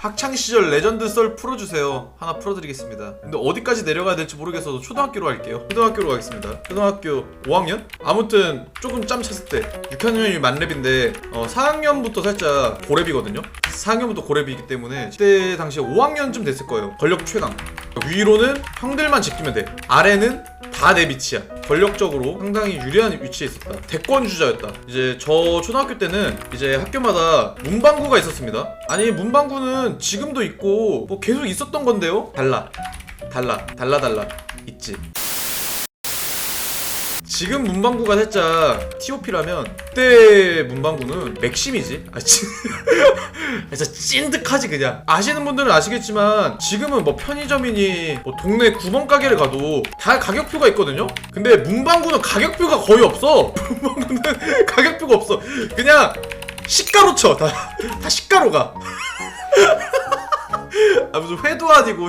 학창시절 레전드 썰 풀어주세요. 하나 풀어드리겠습니다. 근데 어디까지 내려가야 될지 모르겠어서 초등학교로 할게요. 초등학교로 가겠습니다. 초등학교 5학년? 아무튼 조금 짬 찼을 때 6학년이 만렙인데 4학년부터 살짝 고렙이거든요. 4학년부터 고렙이기 때문에 그때 당시에 5학년쯤 됐을 거예요. 권력 최강. 위로는 형들만 지키면 돼. 아래는 다 내 밑이야. 권력적으로 상당히 유리한 위치에 있었다. 대권 주자였다. 이제 저 초등학교 때는 이제 학교마다 문방구가 있었습니다. 아니 문방구는 지금도 있고 뭐 계속 있었던 건데요. 달라 있지. 지금 문방구가 살짝 TOP라면 그때 문방구는 맥심이지. 진짜 찐득하지 그냥. 아시는 분들은 아시겠지만 지금은 뭐 편의점이니 뭐 동네 구멍가게를 가도 다 가격표가 있거든요. 근데 문방구는 가격표가 거의 없어. 문방구는 가격표가 없어. 그냥 시가로 쳐. 다 시가로가. 무슨 회도 아니고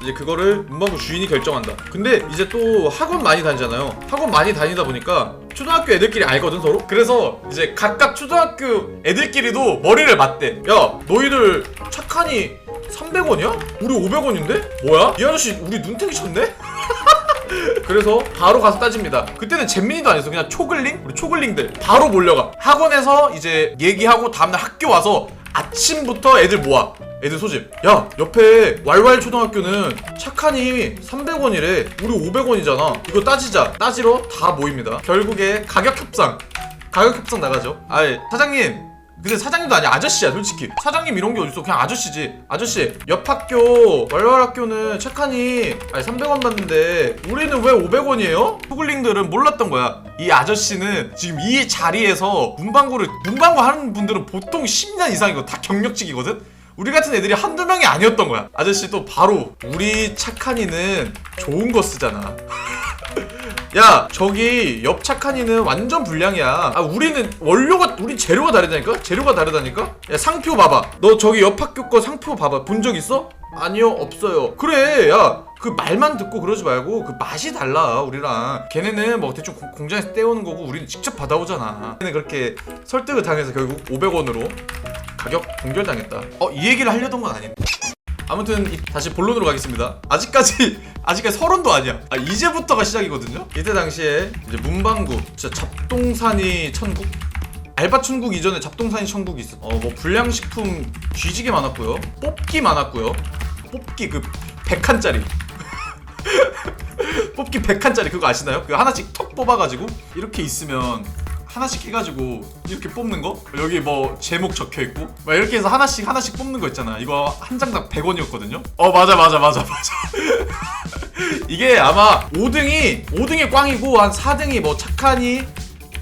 이제 그거를 문방구 주인이 결정한다. 근데 이제 또 학원 많이 다니잖아요. 학원 많이 다니다 보니까 초등학교 애들끼리 알거든 서로. 그래서 이제 각각 초등학교 애들끼리도 머리를 맞대. 야 너희들 착하니 300원이야? 우리 500원인데? 뭐야? 이 아저씨 우리 눈탱이 쳤네? 그래서 바로 가서 따집니다. 그때는 잼민이도 아니었어. 그냥 초글링? 우리 초글링들 바로 몰려가. 학원에서 이제 얘기하고 다음날 학교 와서 아침부터 애들 모아. 애들 소집. 야 옆에 왈왈 초등학교는 착하니 300원이래 우리 500원이잖아 이거 따지자. 따지러 다 모입니다. 결국에 가격 협상 나가죠. 아이 사장님, 근데 사장님도 아니야 아저씨야 솔직히. 사장님 이런 게 어딨어. 그냥 아저씨지. 아저씨 옆 학교 왈왈 학교는 착하니 300원 받는데 우리는 왜 500원이에요? 후글링들은 몰랐던 거야. 이 아저씨는 지금 이 자리에서 문방구 하는 분들은 보통 10년 이상이고 다 경력직이거든? 우리 같은 애들이 한두 명이 아니었던 거야. 아저씨도 바로 우리 착한이는 좋은 거 쓰잖아. 야 저기 옆 착한이는 완전 불량이야. 우리는 우리 재료가 다르다니까? 야 상표 봐봐. 너 저기 옆 학교 거 상표 봐봐. 본 적 있어? 아니요 없어요. 그래 야 그 말만 듣고 그러지 말고 그 맛이 달라 우리랑. 걔네는 뭐 대충 공장에서 떼오는 거고 우리는 직접 받아오잖아. 걔네는 그렇게 설득을 당해서 결국 500원으로 가격 동결당했다. 이 얘기를 하려던 건 아닌데. 아무튼 다시 본론으로 가겠습니다. 아직까지 서론도 아니야. 이제부터가 시작이거든요. 이때 당시에 이제 문방구 진짜 잡동사니 천국? 알바 천국 이전에 잡동사니 천국이 있어. 뭐 불량식품 뒤지게 많았고요. 뽑기 많았고요. 뽑기 그 100칸짜리 뽑기 100칸짜리 그거 아시나요? 그거 하나씩 턱 뽑아가지고 이렇게 있으면 하나씩 해가지고 이렇게 뽑는 거? 여기 뭐 제목 적혀있고 막 이렇게 해서 하나씩 뽑는 거 있잖아. 이거 한 장당 100원이었거든요? 맞아 이게 아마 5등이 꽝이고 한 4등이 뭐 착하니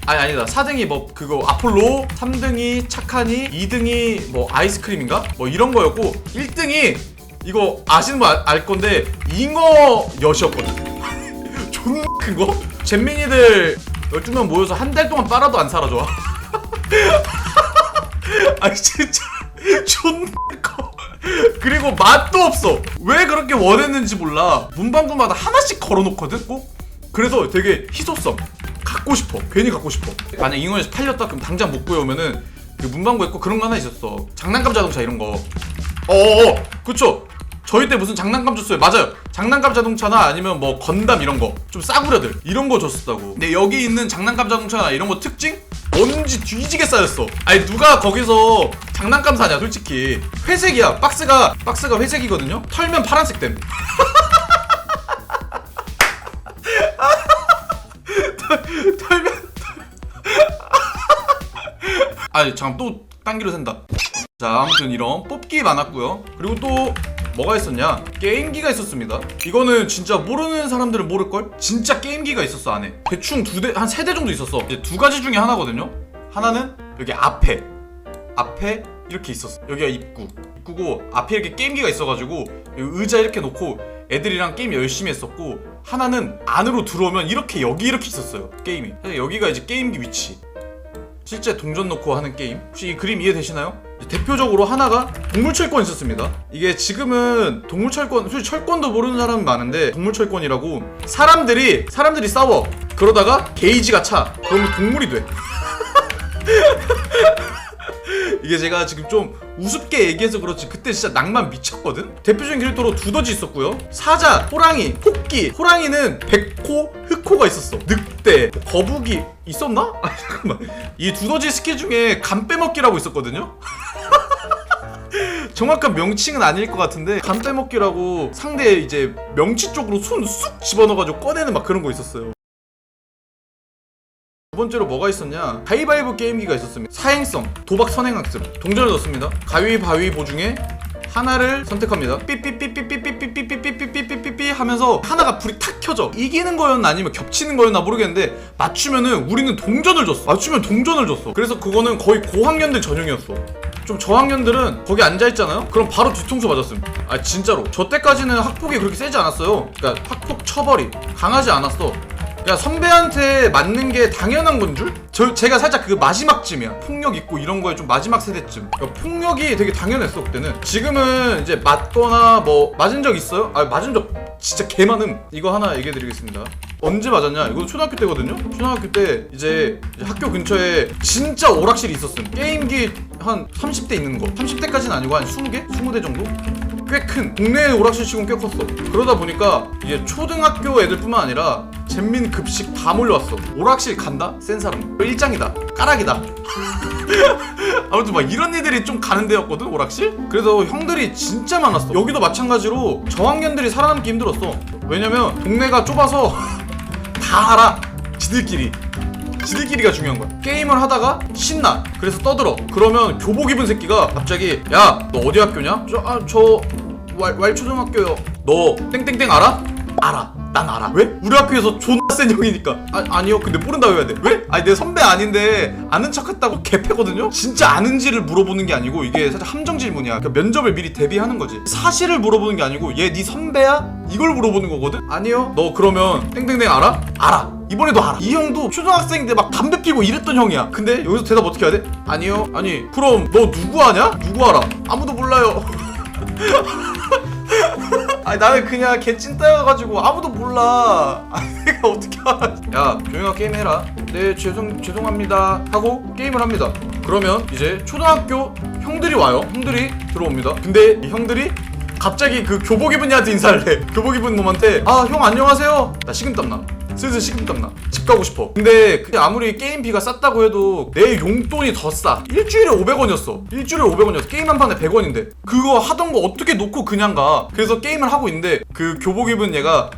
아니다 4등이 뭐 그거 아폴로, 3등이 착하니, 2등이 뭐 아이스크림인가? 뭐 이런 거였고 1등이 이거 아시는 분 알 건데 잉어엿이었거든. 존나 큰 거? 잼민이들 12명 모여서 한 달 동안 빨아도 안 사라져. 진짜 존나 커. 그리고 맛도 없어. 왜 그렇게 원했는지 몰라. 문방구마다 하나씩 걸어놓거든 꼭. 그래서 되게 희소성 갖고 싶어. 괜히 갖고 싶어. 만약 잉어에서 팔렸다 그럼 당장 못 구해오면은 그 문방구에 꼭 그런 거 하나 있었어. 장난감 자동차 이런 거. 그쵸. 저희 때 무슨 장난감 줬어요. 맞아요. 장난감 자동차나 아니면 뭐 건담 이런 거 좀 싸구려들 이런 거 줬었다고. 근데 여기 있는 장난감 자동차나 이런 거 특징? 먼지 뒤지게 쌓였어. 누가 거기서 장난감 사냐 솔직히. 회색이야. 박스가 회색이거든요. 털면 파란색 됨. 털면 잠깐 또 딴기로 샌다. 자 아무튼 이런 뽑기 많았고요. 그리고 또 뭐가 있었냐? 게임기가 있었습니다. 이거는 진짜 모르는 사람들은 모를걸? 진짜 게임기가 있었어 안에. 대충 한 3대 정도 있었어. 이제 2가지 중에 하나거든요. 하나는 여기 앞에 이렇게 있었어. 여기가 입구고 앞에 이렇게 게임기가 있어가지고 여기 의자 이렇게 놓고 애들이랑 게임 열심히 했었고, 하나는 안으로 들어오면 여기 이렇게 있었어요 게임이. 여기가 이제 게임기 위치. 실제 동전 넣고 하는 게임. 혹시 이 그림 이해되시나요? 대표적으로 하나가 동물철권 있었습니다. 이게 지금은 동물철권, 솔직히 철권도 모르는 사람은 많은데 동물철권이라고 사람들이 싸워. 그러다가 게이지가 차. 그러면 동물이 돼. 이게 제가 지금 좀 우습게 얘기해서 그렇지 그때 진짜 낭만 미쳤거든? 대표적인 캐릭터로 두더지 있었고요, 사자, 호랑이, 토끼. 호랑이는 백호, 흑호가 있었어. 늑대, 거북이 있었나? 아 잠깐만, 이 두더지 스킬 중에 간 빼먹기라고 있었거든요? 정확한 명칭은 아닐 것 같은데 간 빼먹기라고 상대의 이제 명치 쪽으로 손 쑥 집어넣어가지고 꺼내는 막 그런 거 있었어요. 두 번째로 뭐가 있었냐, 가위바위보 게임기가 있었습니다. 사행성, 도박, 선행학습. 동전을 넣습니다. 가위바위보 중에 하나를 선택합니다. 삐삐삐삐삐삐삐삐삐삐삐삐삐삐 하면서 하나가 불이 탁 켜져. 이기는 거였나 아니면 겹치는 거였나 모르겠는데 맞추면은 우리는 동전을 줬어. 맞추면 동전을 줬어. 그래서 그거는 거의 고학년들 전용이었어. 좀 저학년들은 거기 앉아있잖아요? 그럼 바로 뒤통수 맞았음. 아 진짜로 저 때까지는 학폭이 그렇게 세지 않았어요. 그러니까 학폭 처벌이 강하지 않았어. 그냥 선배한테 맞는 게 당연한 건 줄? 제가 살짝 그 마지막쯤이야. 폭력 있고 이런 거에 좀 마지막 세대쯤. 그러니까 폭력이 되게 당연했어 그때는. 지금은 이제 맞거나 뭐 맞은 적 있어요? 아 맞은 적 진짜 개 많음. 이거 하나 얘기해 드리겠습니다. 언제 맞았냐? 이거 초등학교 때거든요? 초등학교 때 이제 학교 근처에 진짜 오락실이 있었음. 게임기 한 30대 있는 거. 30대까지는 아니고 한 20개? 20대 정도? 꽤 큰 동네 오락실 치고는 꽤 컸어. 그러다 보니까 이제 초등학교 애들뿐만 아니라 잼민 급식 다 몰려왔어. 오락실 간다? 센 사람 일장이다, 까락이다. 아무튼 막 이런 애들이 좀 가는 데였거든 오락실? 그래서 형들이 진짜 많았어. 여기도 마찬가지로 저학년들이 살아남기 힘들었어. 왜냐면 동네가 좁아서 다 알아. 지들끼리가 중요한 거야. 게임을 하다가 신나. 그래서 떠들어. 그러면 교복 입은 새끼가 갑자기 야 너 어디 학교냐? 저 왈초등학교요. 너 땡땡땡 알아? 알아. 난 알아. 왜? 우리 학교에서 존나 센 형이니까. 아니요. 근데 모른다고 해야 돼. 왜? 아니 내 선배 아닌데 아는 척했다고 개패거든요? 진짜 아는지를 물어보는 게 아니고 이게 살짝 함정 질문이야. 그러니까 면접을 미리 대비하는 거지. 사실을 물어보는 게 아니고 얘 네 선배야? 이걸 물어보는 거거든? 아니요. 너 그러면 땡땡땡 알아? 알아. 이번에도 알아. 이 형도 초등학생인데 막 담배 피고 이랬던 형이야. 근데 여기서 대답 어떻게 해야 돼? 아니요. 아니 그럼 너 누구 아냐? 누구 알아? 아무도 몰라요. 아니 나는 그냥 개찐따여가지고 아무도 몰라. 아니 내가 어떻게 알아. 야 조용히 게임 해라. 네 죄송합니다 하고 게임을 합니다. 그러면 이제 초등학교 형들이 와요. 형들이 들어옵니다. 근데 이 형들이 갑자기 그 교복 입은 애한테 인사를 해. 교복 입은 놈한테 아 형 안녕하세요. 나 식은땀나. 슬슬 식은땀나. 집 가고 싶어. 근데 그게 아무리 게임비가 쌌다고 해도 내 용돈이 더 싸. 일주일에 500원이었어. 일주일에 500원이었어. 게임 한 판에 100원인데 그거 하던 거 어떻게 놓고 그냥 가. 그래서 게임을 하고 있는데 그 교복 입은 얘가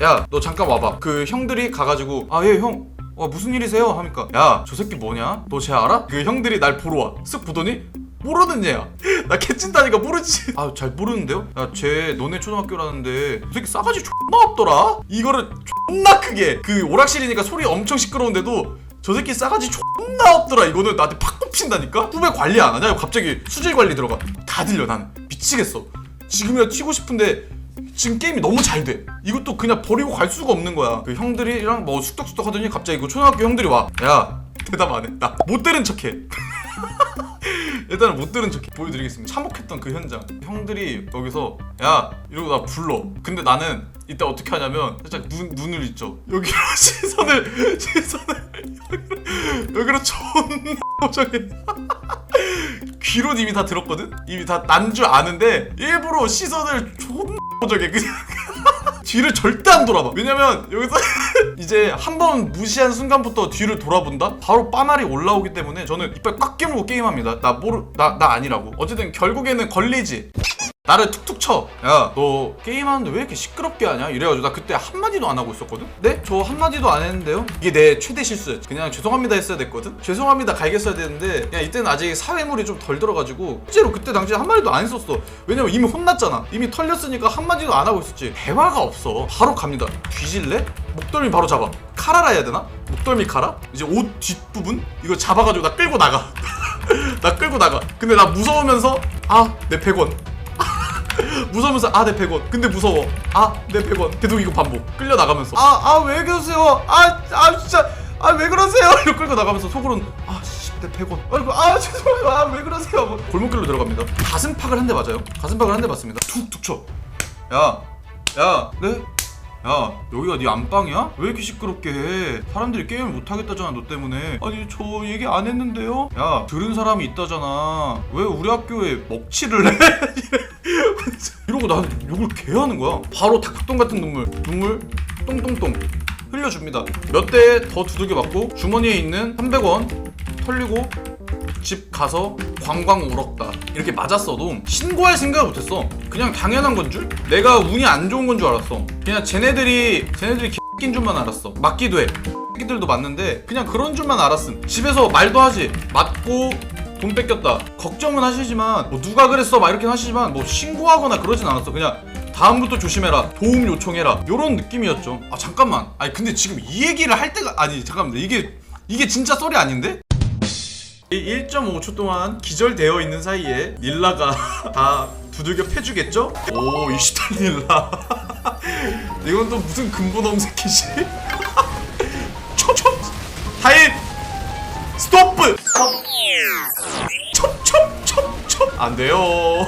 야 너 잠깐 와봐. 그 형들이 가가지고 아 예 형 무슨 일이세요? 하니까 야 저 새끼 뭐냐? 너 쟤 알아? 그 형들이 날 보러 와. 쓱 보더니 모르는 얘야. 나 개찐다니까 모르지. 아 잘 모르는데요? 야 쟤 너네 초등학교라는데 저 새끼 싸가지 존나 없더라. 이거를 존나 크게 그 오락실이니까 소리 엄청 시끄러운데도 저 새끼 싸가지 존나 없더라. 이거는 나한테 팍 꼽힌다니까? 후배 관리 안 하냐? 갑자기 수질 관리 들어가. 다 들려. 난 미치겠어. 지금이라 튀고 싶은데 지금 게임이 너무 잘 돼. 이것도 그냥 버리고 갈 수가 없는 거야. 그 형들이랑 뭐 쑥덕쑥덕 하더니 갑자기 그 초등학교 형들이 와. 야 대답 안 해. 나 못 들은 척해. 일단은 못 들은 척해. 보여드리겠습니다. 참혹했던 그 현장. 형들이 여기서 야 이러고 나 불러. 근데 나는 이때 어떻게 하냐면 살짝 눈을 있죠. 여기로 시선을 여기로 존나 고정해. 귀로 이미 다 들었거든? 이미 다 난 줄 아는데 일부러 시선을 존나 고정해. 그냥 뒤를 절대 안 돌아봐. 왜냐면 여기서 이제 한 번 무시한 순간부터 뒤를 돌아본다? 바로 빠말이 올라오기 때문에 저는 이빨 꽉 깨물고 게임합니다. 나 아니라고. 어쨌든 결국에는 걸리지. 나를 툭툭 쳐. 야 너 게임하는데 왜 이렇게 시끄럽게 하냐? 이래가지고 나 그때 한마디도 안 하고 있었거든? 네? 저 한마디도 안 했는데요? 이게 내 최대 실수였지. 그냥 죄송합니다 했어야 됐거든? 죄송합니다 갈겼어야 되는데 그냥 이때는 아직 사회물이 좀 덜 들어가지고 실제로 그때 당시에 한마디도 안 했었어. 왜냐면 이미 혼났잖아. 이미 털렸으니까 한마디도 안 하고 있었지. 대화가 없어. 바로 갑니다. 뒤질래? 목덜미 바로 잡아. 카라라 해야 되나? 목덜미 카라? 이제 옷 뒷부분? 이거 잡아가지고 나 끌고 나가. 나 끌고 나가. 근데 나 무서우면서 내 100원. 무서우면서 내 100원. 근데 무서워. 내 100원. 계속 이거 반복. 끌려 나가면서 왜 그러세요? 진짜 왜 그러세요? 이러고 끌고 나가면서 속으로는 내 100원. 아이고 죄송해요. 왜 그러세요? 골목길로 들어갑니다. 가슴팍을 한 대 맞아요. 가슴팍을 한 대 맞습니다. 툭툭 쳐. 야 네? 야 여기가 네 안방이야? 왜 이렇게 시끄럽게 해? 사람들이 게임을 못하겠다잖아 너 때문에. 아니 저 얘기 안 했는데요? 야 들은 사람이 있다잖아. 왜 우리 학교에 먹칠을 해? 이러고 나한테 욕을 개하는 거야. 바로 닭똥 같은 눈물 똥똥똥 흘려줍니다. 몇 대 더 두들겨 맞고 주머니에 있는 300원 털리고 집 가서 광광 울었다. 이렇게 맞았어도 신고할 생각을 못했어. 그냥 당연한 건 줄? 내가 운이 안 좋은 건 줄 알았어. 그냥 쟤네들이 개인 줄만 알았어. 맞기도 해. 새끼들도 맞는데 그냥 그런 줄만 알았음. 집에서 말도 하지. 맞고 돈 뺏겼다. 걱정은 하시지만 뭐 누가 그랬어 막 이렇게 하시지만 뭐 신고하거나 그러진 않았어. 그냥 다음부터 조심해라. 도움 요청해라. 요런 느낌이었죠. 아 잠깐만. 아니 근데 지금 이 얘기를 할 때가 아니 잠깐만. 이게 진짜 썰이 아닌데? 1.5초 동안 기절되어 있는 사이에 닐라가 다 두들겨 패주겠죠? 오 이슈탄 닐라. 이건 또 무슨 근본없는 새끼지? 촉촉 타임 스토프 촉촉촉촉 안 돼요.